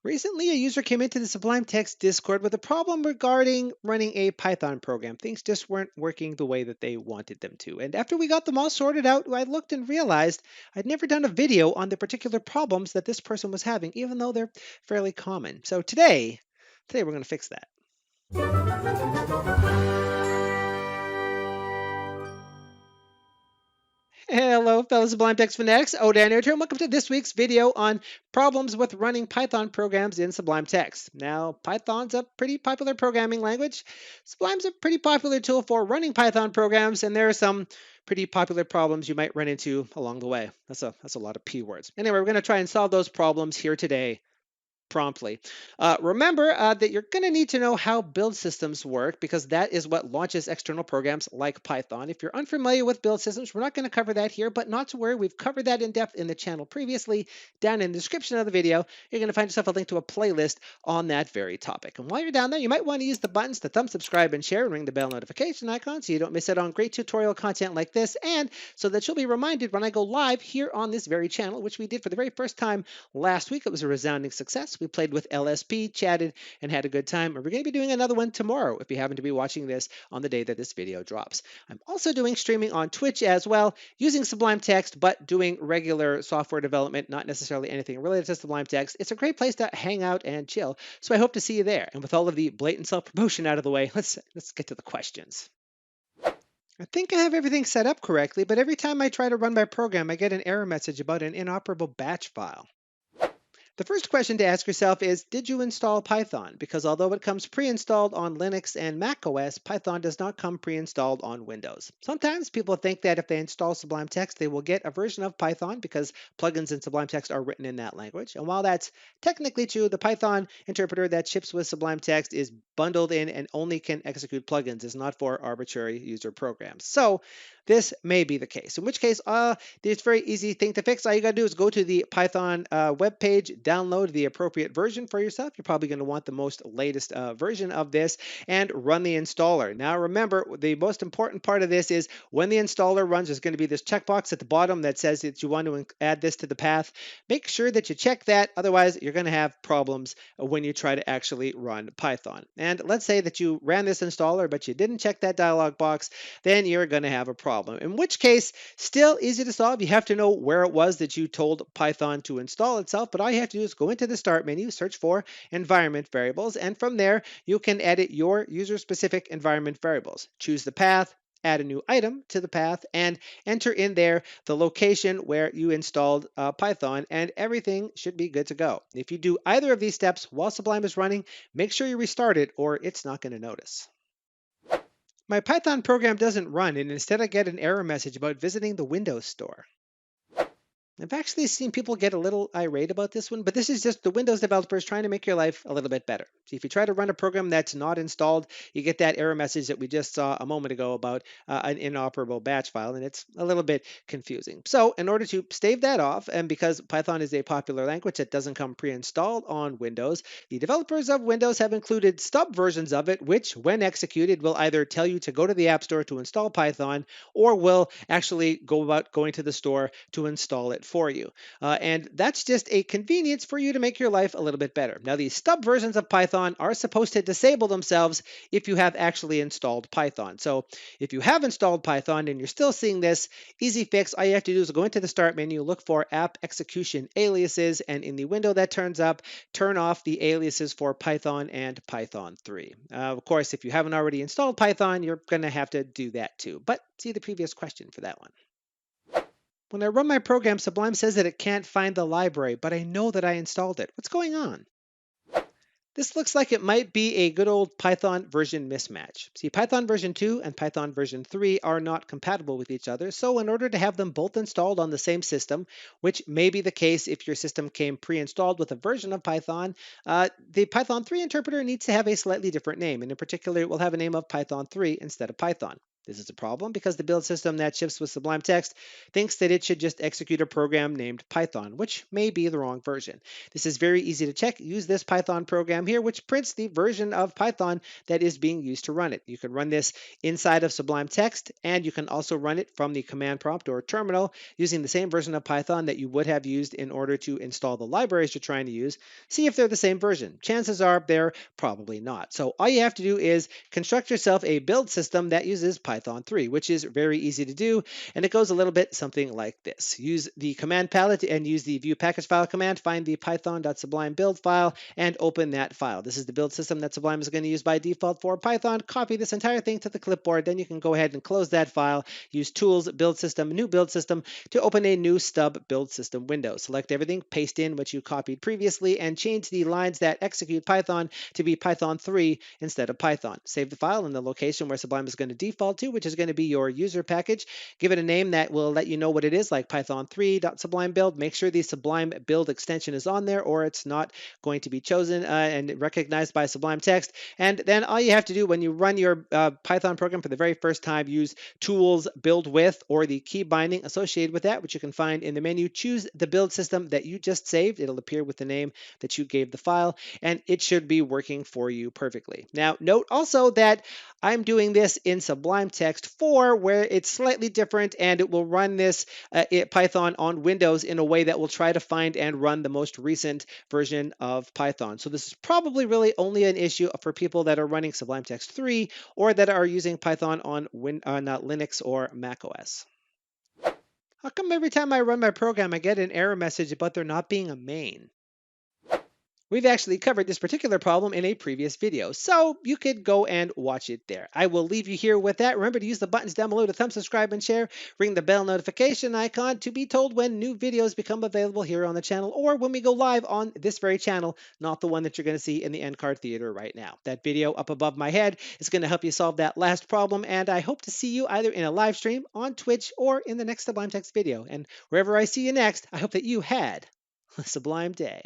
Recently, a user came into the Sublime Text Discord with a problem regarding running a Python program. Things just weren't working the way that they wanted them to. And after we got them all sorted out, I looked and realized I'd never done a video on the particular problems that this person was having, even though they're fairly common. So today we're going to fix that. Hello, fellow Sublime Text fanatics. Odan here, and welcome to this week's video on problems with running Python programs in Sublime Text. Now, Python's a pretty popular programming language. Sublime's a pretty popular tool for running Python programs, and there are some pretty popular problems you might run into along the way. That's a lot of P words. Anyway, we're going to try and solve those problems here today promptly. Remember that you're going to need to know how build systems work because that is what launches external programs like Python. If you're unfamiliar with build systems, we're not going to cover that here, but not to worry, we've covered that in depth in the channel previously. Down in the description of the video, you're going to find yourself a link to a playlist on that very topic. And while you're down there, you might want to use the buttons to thumb subscribe and share and ring the bell notification icon so you don't miss out on great tutorial content like this, and so that you'll be reminded when I go live here on this very channel, which we did for the very first time last week. It was a resounding success. We played with LSP, chatted, and had a good time. And we're going to be doing another one tomorrow if you happen to be watching this on the day that this video drops. I'm also doing streaming on Twitch as well, using Sublime Text, but doing regular software development, not necessarily anything related to Sublime Text. It's a great place to hang out and chill. So I hope to see you there. And with all of the blatant self-promotion out of the way, let's get to the questions. I think I have everything set up correctly, but every time I try to run my program, I get an error message about an inoperable batch file. The first question to ask yourself is, did you install Python? Because although it comes pre-installed on Linux and Mac OS, Python does not come pre-installed on Windows. Sometimes people think that if they install Sublime Text, they will get a version of Python because plugins in Sublime Text are written in that language. And while that's technically true, the Python interpreter that ships with Sublime Text is bundled in and only can execute plugins. It's not for arbitrary user programs. So this may be the case, in which case, it's a very easy thing to fix. All you got to do is go to the Python web page, download the appropriate version for yourself. You're probably going to want the most latest version of this and run the installer. Now, remember, the most important part of this is when the installer runs, there's going to be this checkbox at the bottom that says that you want to add this to the path. Make sure that you check that. Otherwise, you're going to have problems when you try to actually run Python. And let's say that you ran this installer, but you didn't check that dialog box, then you're going to have a problem. In which case, still easy to solve. You have to know where it was that you told Python to install itself, but all you have to do is go into the Start menu, search for environment variables, and from there, you can edit your user-specific environment variables. Choose the path, add a new item to the path, and enter in there the location where you installed Python, and everything should be good to go. If you do either of these steps while Sublime is running, make sure you restart it or it's not going to notice. My Python program doesn't run, and instead I get an error message about visiting the Windows Store. I've actually seen people get a little irate about this one, but this is just the Windows developers trying to make your life a little bit better. See, if you try to run a program that's not installed, you get that error message that we just saw a moment ago about an inoperable batch file, and it's a little bit confusing. So in order to stave that off, and because Python is a popular language that doesn't come pre-installed on Windows, the developers of Windows have included stub versions of it, which when executed will either tell you to go to the App Store to install Python, or will actually go about going to the store to install it for you. And that's just a convenience for you to make your life a little bit better. Now, these stub versions of Python are supposed to disable themselves if you have actually installed Python. So if you have installed Python and you're still seeing this, easy fix, all you have to do is go into the Start menu, look for App Execution Aliases, and in the window that turns up, turn off the aliases for Python and Python 3. Of course, if you haven't already installed Python, you're going to have to do that too. But see the previous question for that one. When I run my program, Sublime says that it can't find the library, but I know that I installed it. What's going on? This looks like it might be a good old Python version mismatch. See, Python version 2 and Python version 3 are not compatible with each other, so in order to have them both installed on the same system, which may be the case if your system came pre-installed with a version of Python, the Python 3 interpreter needs to have a slightly different name, and in particular, it will have a name of Python 3 instead of Python. This is a problem because the build system that ships with Sublime Text thinks that it should just execute a program named Python, which may be the wrong version. This is very easy to check. Use this Python program here, which prints the version of Python that is being used to run it. You can run this inside of Sublime Text, and you can also run it from the command prompt or terminal using the same version of Python that you would have used in order to install the libraries you're trying to use. See if they're the same version. Chances are they're probably not. So all you have to do is construct yourself a build system that uses Python 3, which is very easy to do, and it goes a little bit something like this. Use the command palette and use the view package file command, find the python.sublime build file, and open that file. This is the build system that Sublime is going to use by default for Python. Copy this entire thing to the clipboard, then you can go ahead and close that file. Use Tools, Build System, New Build System to open a new stub build system window. Select everything, paste in what you copied previously, and change the lines that execute Python to be Python 3 instead of Python. Save the file in the location where Sublime is going to default to, which is going to be your user package. Give it a name that will let you know what it is, like python3.sublime build. Make sure the Sublime build extension is on there, or it's not going to be chosen and recognized by Sublime Text. And then all you have to do when you run your Python program for the very first time, use Tools, Build With, or the key binding associated with that, which you can find in the menu. Choose the build system that you just saved. It'll appear with the name that you gave the file, and it should be working for you perfectly. Now, note also that I'm doing this in Sublime Text 4, where it's slightly different, and it will run this Python on Windows in a way that will try to find and run the most recent version of Python. So this is probably really only an issue for people that are running Sublime Text 3 or that are using Python on Linux or Mac OS. How come every time I run my program, I get an error message about there not being a main? We've actually covered this particular problem in a previous video, so you could go and watch it there. I will leave you here with that. Remember to use the buttons down below to thumb, subscribe, and share. Ring the bell notification icon to be told when new videos become available here on the channel or when we go live on this very channel, not the one that you're going to see in the end card theater right now. That video up above my head is going to help you solve that last problem, and I hope to see you either in a live stream on Twitch or in the next Sublime Text video. And wherever I see you next, I hope that you had a sublime day.